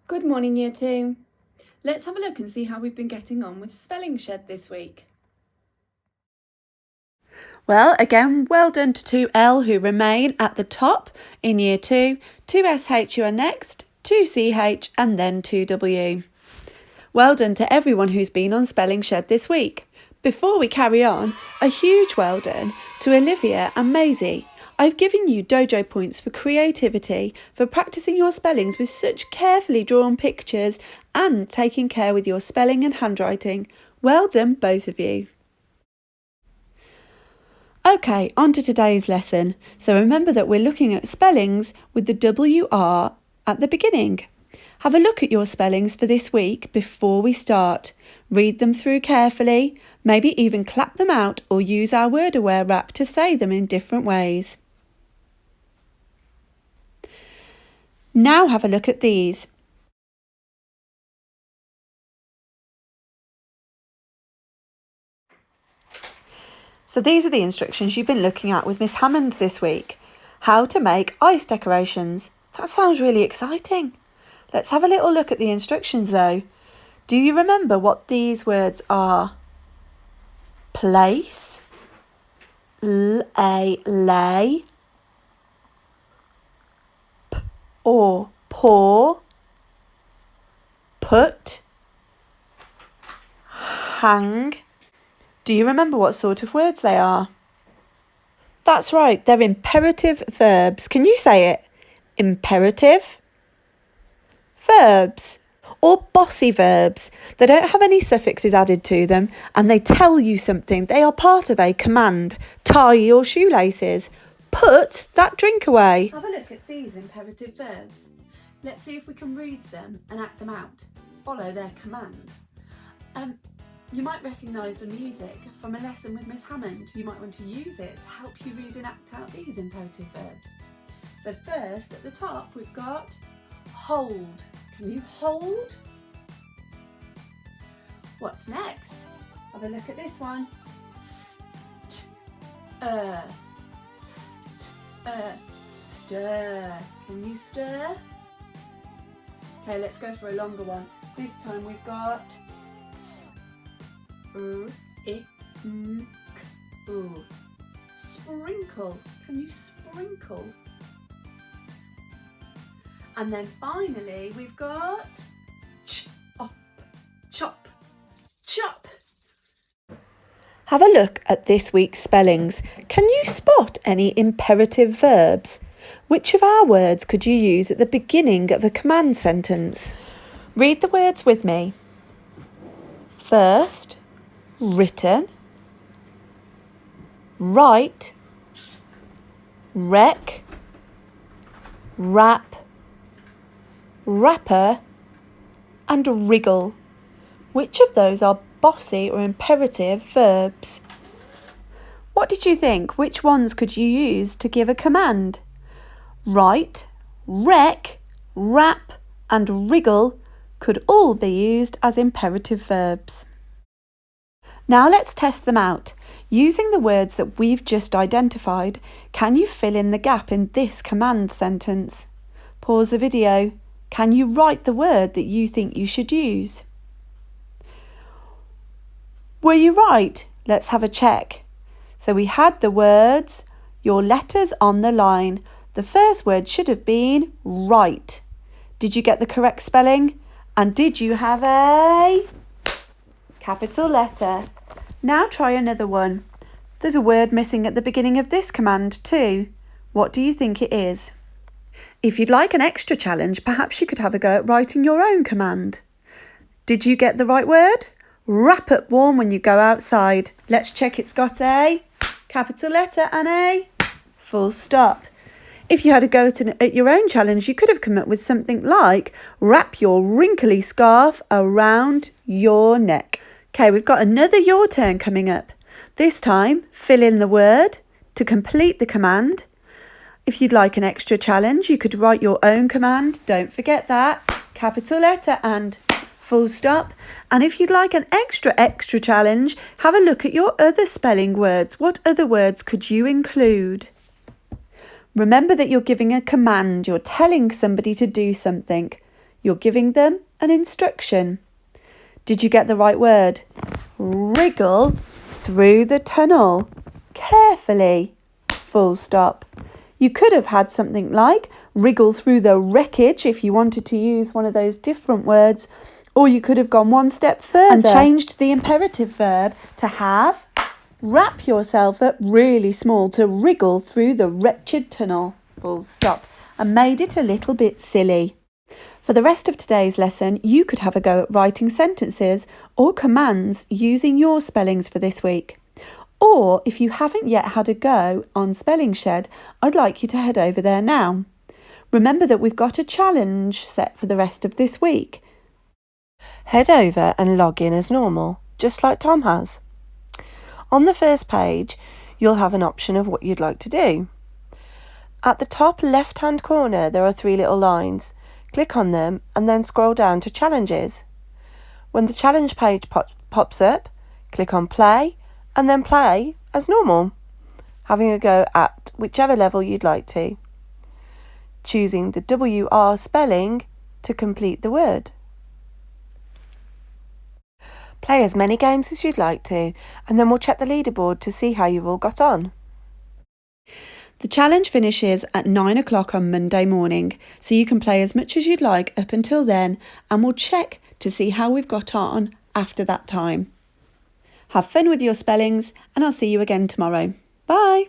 Good morning, Year 2. Let's have a look and see how we've been getting on with Spelling Shed this week. Well, again, well done to 2L who remain at the top in Year 2, 2SH who are next, 2CH and then 2W. Well done to everyone who's been on Spelling Shed this week. Before we carry on, a huge well done to Olivia and Maisie. I've given you dojo points for creativity, for practicing your spellings with such carefully drawn pictures and taking care with your spelling and handwriting. Well done, both of you. Okay, on to today's lesson. So remember that we're looking at spellings with the WR at the beginning. Have a look at your spellings for this week before we start. Read them through carefully, maybe even clap them out or use our word aware wrap to say them in different ways. Now have a look at these. So these are the instructions you've been looking at with Miss Hammond this week. How to make ice decorations. That sounds really exciting. Let's have a little look at the instructions though. Do you remember what these words are? Place, lay, p or pour, put, hang. Do you remember what sort of words they are? That's right, they're imperative verbs. Can you say it? Imperative verbs. Or bossy verbs. They don't have any suffixes added to them and they tell you something. They are part of a command. Tie your shoelaces. Put that drink away. Have a look at these imperative verbs. Let's see if we can read them and act them out. Follow their command. You might recognise the music from a lesson with Miss Hammond. You might want to use it to help you read and act out these imperative verbs. So first, at the top, we've got hold. Can you hold? What's next? Have a look at this one. Stir. Can you stir? Okay, let's go for a longer one. This time we've got sprinkle. Can you sprinkle? And then finally we've got chop. Have a look at this week's spellings. Can you spot any imperative verbs? Which of our words could you use at the beginning of a command sentence? Read the words with me. First, written, write, wreck, wrap, wrapper and wriggle. Which of those are bossy or imperative verbs? What did you think? Which ones could you use to give a command? Write, wreck, wrap and wriggle could all be used as imperative verbs. Now let's test them out. Using the words that we've just identified, can you fill in the gap in this command sentence? Pause the video. Can you write the word that you think you should use? Were you right? Let's have a check. So we had the words, your letters on the line. The first word should have been right. Did you get the correct spelling? And did you have a capital letter? Now try another one. There's a word missing at the beginning of this command too. What do you think it is? If you'd like an extra challenge, perhaps you could have a go at writing your own command. Did you get the right word? Wrap up warm when you go outside. Let's check it's got a capital letter and a full stop. If you had a go at your own challenge, you could have come up with something like wrap your wrinkly scarf around your neck. Okay, we've got another your turn coming up. This time, fill in the word to complete the command. If you'd like an extra challenge, you could write your own command. Don't forget that. Capital letter and full stop. And if you'd like an extra challenge, have a look at your other spelling words. What other words could you include? Remember that you're giving a command. You're telling somebody to do something. You're giving them an instruction. Did you get the right word? Wriggle through the tunnel. Carefully. Full stop. You could have had something like wriggle through the wreckage if you wanted to use one of those different words, or you could have gone one step further and changed the imperative verb to have. Wrap yourself up really small to wriggle through the wretched tunnel. Full stop. And made it a little bit silly. For the rest of today's lesson, you could have a go at writing sentences or commands using your spellings for this week. Or if you haven't yet had a go on Spelling Shed, I'd like you to head over there now. Remember that we've got a challenge set for the rest of this week. Head over and log in as normal, just like Tom has. On the first page, you'll have an option of what you'd like to do. At the top left-hand corner, there are 3 little lines. Click on them and then scroll down to Challenges. When the challenge page pops up, click on Play and then play as normal, having a go at whichever level you'd like to, choosing the WR spelling to complete the word. Play as many games as you'd like to, and then we'll check the leaderboard to see how you've all got on. The challenge finishes at 9 o'clock on Monday morning, so you can play as much as you'd like up until then, and we'll check to see how we've got on after that time. Have fun with your spellings, and I'll see you again tomorrow. Bye!